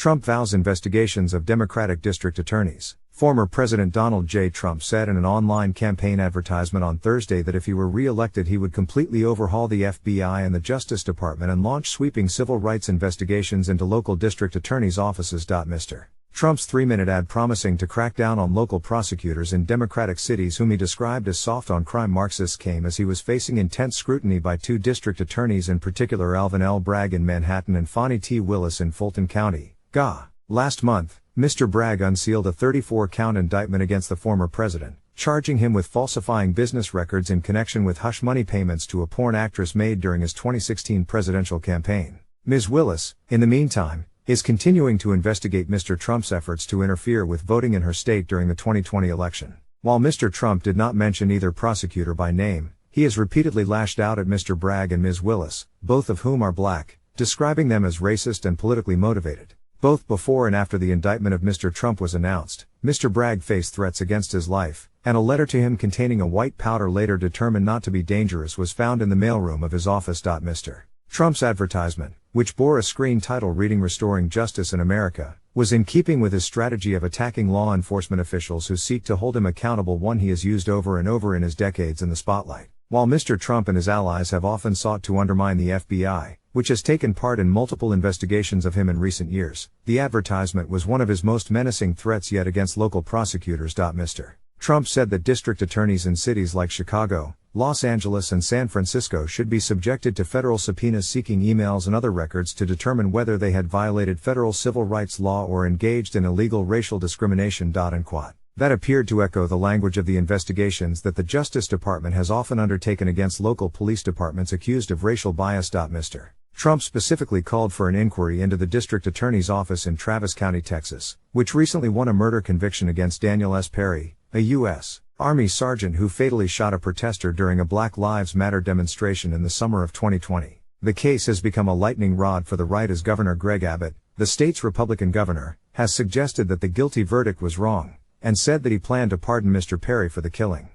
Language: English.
Trump vows investigations of Democratic district attorneys. Former President Donald J. Trump said in an online campaign advertisement on Thursday that if he were re-elected he would completely overhaul the FBI and the Justice Department and launch sweeping civil rights investigations into local district attorneys' offices. Mr. Trump's 3-minute ad promising to crack down on local prosecutors in Democratic cities whom he described as soft on crime Marxists came as he was facing intense scrutiny by 2 district attorneys, in particular Alvin L. Bragg in Manhattan and Fani T. Willis in Fulton County, GA. Last month, Mr. Bragg unsealed a 34-count indictment against the former president, charging him with falsifying business records in connection with hush money payments to a porn actress made during his 2016 presidential campaign. Ms. Willis, in the meantime, is continuing to investigate Mr. Trump's efforts to interfere with voting in her state during the 2020 election. While Mr. Trump did not mention either prosecutor by name, he has repeatedly lashed out at Mr. Bragg and Ms. Willis, both of whom are black, describing them as racist and politically motivated. Both before and after the indictment of Mr. Trump was announced, Mr. Bragg faced threats against his life, and a letter to him containing a white powder later determined not to be dangerous was found in the mailroom of his office. Mr. Trump's advertisement, which bore a screen title reading "Restoring Justice in America," was in keeping with his strategy of attacking law enforcement officials who seek to hold him accountable, one he has used over and over in his decades in the spotlight. While Mr. Trump and his allies have often sought to undermine the FBI, which has taken part in multiple investigations of him in recent years, the advertisement was one of his most menacing threats yet against local prosecutors. Mr. Trump said that district attorneys in cities like Chicago, Los Angeles and San Francisco should be subjected to federal subpoenas seeking emails and other records to determine whether they had violated federal civil rights law or engaged in illegal racial discrimination. That appeared to echo the language of the investigations that the Justice Department has often undertaken against local police departments accused of racial bias. Mr. Trump specifically called for an inquiry into the district attorney's office in Travis County, Texas, which recently won a murder conviction against Daniel S. Perry, a U.S. Army sergeant who fatally shot a protester during a Black Lives Matter demonstration in the summer of 2020. The case has become a lightning rod for the right as Governor Greg Abbott, the state's Republican governor, has suggested that the guilty verdict was wrong, and said that he planned to pardon Mr. Perry for the killing.